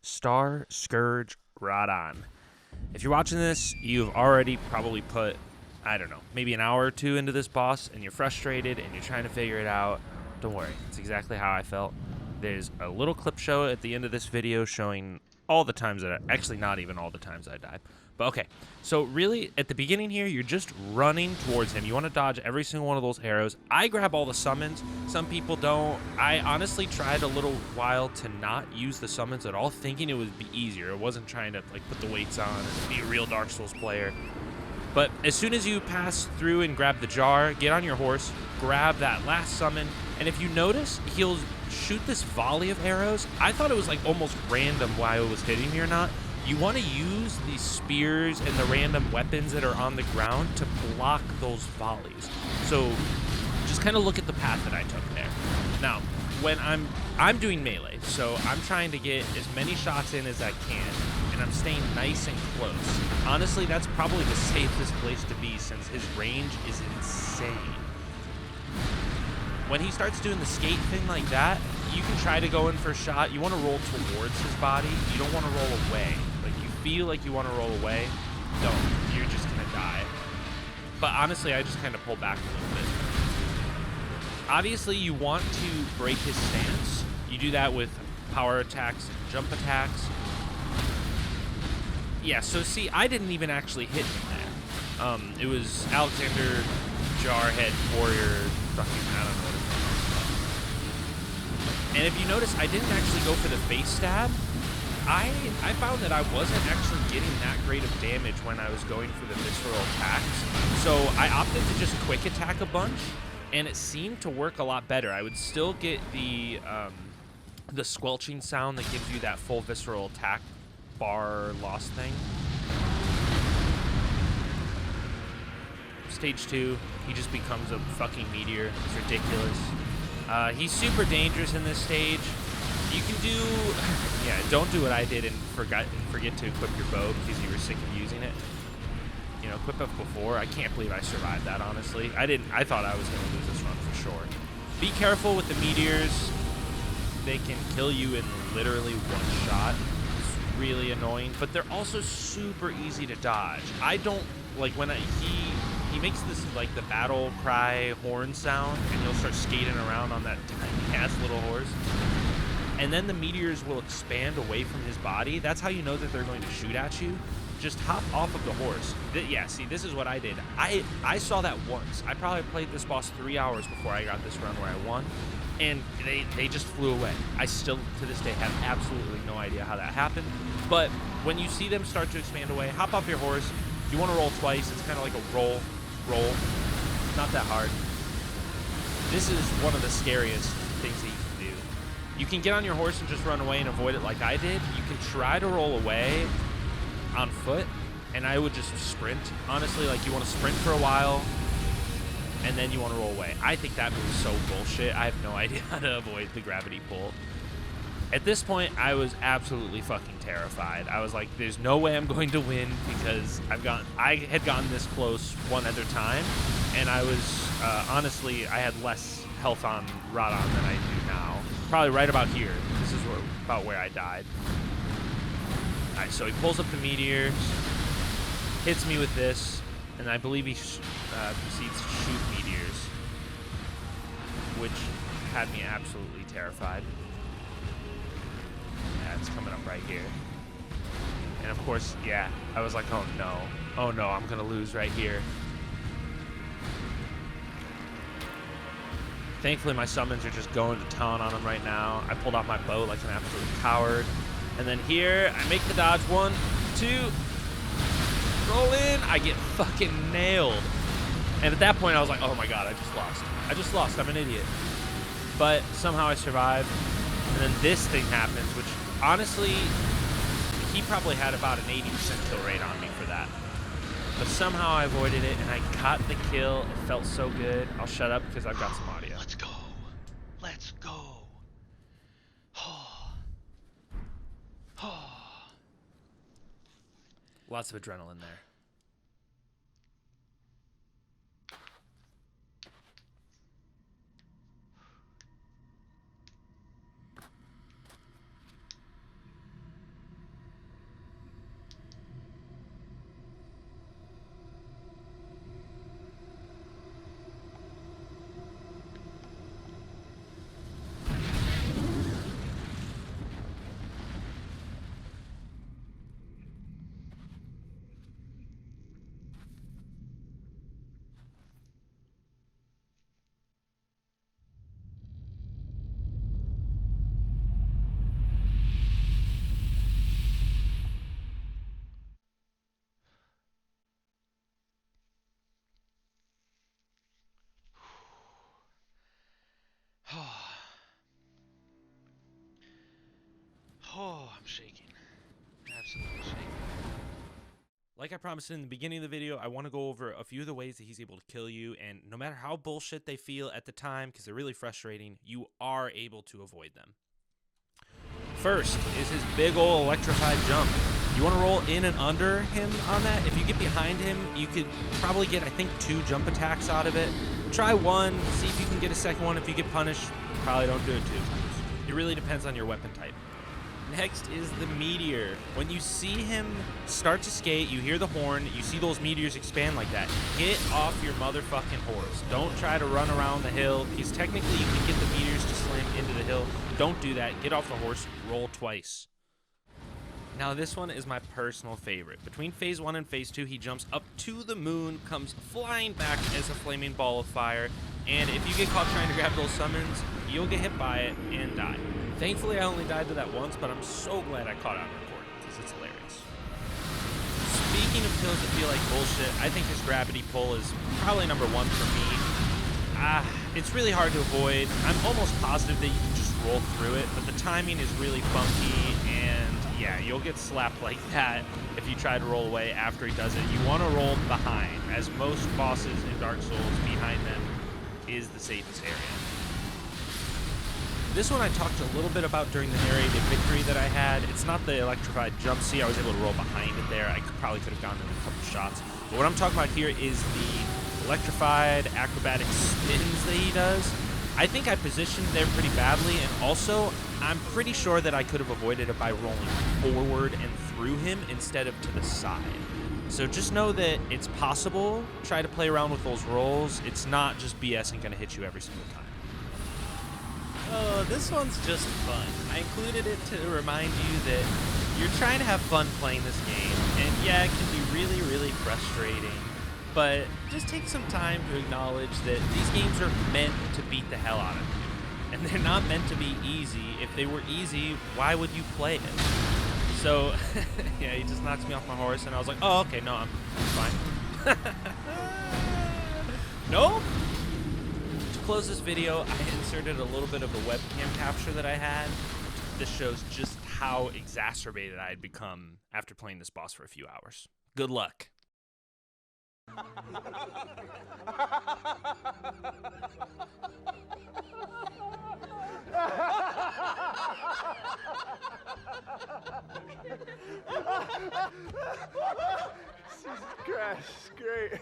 Starscourge Radahn. If you're watching this, you've already probably put, I don't know, maybe an hour or two into this boss, and you're frustrated and you're trying to figure it out. Don't worry, it's exactly how I felt. There's a little clip show at the end of this video showing all the times that actually not even all the times I died. But okay, so really at the beginning here, you're just running towards him. You want to dodge every single one of those arrows. I grab all the summons. Some people don't. I honestly tried a little while to not use the summons at all, thinking it would be easier. I wasn't trying to like put the weights on and be a real Dark Souls player. But as soon as you pass through and grab the jar, get on your horse, grab that last summon, and if you notice, he'll shoot this volley of arrows. I thought it was like almost random why it was hitting me or not. You want to use these spears and the random weapons that are on the ground to block those volleys. So just kind of look at the path that I took there. Now, when I'm doing melee, so I'm trying to get as many shots in as I can, and I'm staying nice and close. Honestly, that's probably the safest place to be since his range is insane. When he starts doing the skate thing like that, you can try to go in for a shot. You want to roll towards his body. You don't want to roll away. Like, you feel like you want to roll away, don't. You're just going to die. But honestly, I just kind of pull back a little bit. Obviously, you want to break his stance. You do that with power attacks and jump attacks. Yeah, so see, I didn't even actually hit him there. It was Alexander, Jarhead, Warrior, fucking, I don't know what his name was. And if you notice, I didn't actually go for the face stab. I found that I wasn't actually getting that great of damage when I was going for the visceral attacks. So I opted to just quick attack a bunch, and it seemed to work a lot better. I would still get the squelching sound that gives you that full visceral attack bar loss thing. Stage 2, he just becomes a fucking meteor. It's ridiculous. He's super dangerous in this stage. You can do, yeah, don't do what I did and forget to equip your bow because you were sick of using it. You know, equip it before. I can't believe I survived that, honestly. I thought I was going to lose this run for sure. Be careful with the meteors. They can kill you in literally one shot. It's really annoying, but they're also super easy to dodge. I don't, like, when he makes this, like, the battle cry horn sound, and he'll start skating around on that tiny-ass little horse. And then the meteors will expand away from his body. That's how you know that they're going to shoot at you. Just hop off of the horse. Yeah, see, this is what I did. I saw that once. I probably played this boss 3 hours before I got this run where I won. And they just flew away. I still, to this day, have absolutely no idea how that happened. But when you see them start to expand away, hop off your horse. You want to roll twice. It's kind of like a roll. Not that hard. This is one of the scariest things that you can do. You can get on your horse and just run away and avoid it like I did. You can try to roll away on foot, and I would just sprint. Honestly, like, you want to sprint for a while, and then you want to roll away. I think that move's so bullshit. I have no idea how to avoid the gravity pull. At this point, I was absolutely fucking terrified. I was like, there's no way I'm going to win because I had gotten this close one other time, and I was, honestly, I had less health on Radahn than I do now. Probably right about here. This is about where I died. Alright, so he pulls up the meteors, hits me with this, and I believe he proceeds to shoot meteors, which had me absolutely terrified. Yeah, it's coming up right here. And of course, yeah, I was like, oh no, I'm gonna lose right here. Thankfully, my summons are just going to town on him right now. I pulled out my bow like an absolute coward. And then here, I make the dodge. 1, 2, roll in. I get fucking nailed. And at that point, I was like, oh my god, I just lost. I'm an idiot. But somehow I survived. And then this thing happens, which honestly, he probably had about an 80% kill rate on me for that. But somehow I avoided it, and I got the kill. It felt so good. I'll shut up because I've got some audio. Let's go. Let's go. Lots of adrenaline there. Oh, I'm shaking. Absolutely shaking. Like I promised in the beginning of the video, I want to go over a few of the ways that he's able to kill you, and no matter how bullshit they feel at the time, because they're really frustrating, you are able to avoid them. First is his big ol' electrified jump. You want to roll in and under him on that. If you get behind him, you could probably get, I think, 2 jump attacks out of it. Try one, see if you can get a second one. If you get punished, probably don't do it 2 times. It really depends on your weapon type. Next is the meteor. When you see him start to skate, you hear the horn, you see those meteors expand like that, get off your motherfucking horse. Don't try to run around the hill, because technically you can get the meteors to slam into the hill. Don't do that. Get off the horse, roll twice. Now this one is my personal favorite. Between phase 1 and phase 2, he jumps up to the moon, comes flying back as a flaming ball of fire, and if you get caught trying to grab those summons, you'll get hit by it and die. Thankfully, I only died to that once, but I'm so glad I caught it on recording, because it's hilarious. Speaking of kills that feel like bullshit, I think his gravity pull is probably number 1 for me. It's really hard to avoid. I'm almost positive that you can just roll through it, but the timing is really funky, and yeah, you'll get slapped like that if you try to roll away after he does it. You want to roll behind, as most bosses in Dark Souls, behind them is the safest area. This one I talked a little bit about during the narrated victory that I had. It's not the electrified jump. See, I was able to roll behind it there. I probably could have gone in a couple shots. But what I'm talking about here is the electrified acrobatic spins that he does. I think I positioned there pretty badly, and also I'm pretty sure that I could have avoided it by rolling forward and through him instead of to the side. So just know that it's possible. Try to play around with those rolls. It's not just BS and going to hit you every single time. Oh, this one's just fun. I included it to remind you that you're trying to have fun playing this game, and yeah, it can be really, really frustrating, but just take some time to acknowledge that these games are meant to beat the hell out of you, and they're not meant to be easy. If they were easy, why would you play it? So, yeah, he just knocks me off my horse, and I was like, oh, okay, no, I'm fine. No? To close this video, I inserted a little bit of a webcam capture that I had. This shows just how exacerbated I had become after playing this boss for a few hours. Good luck. Jesus Christ, great.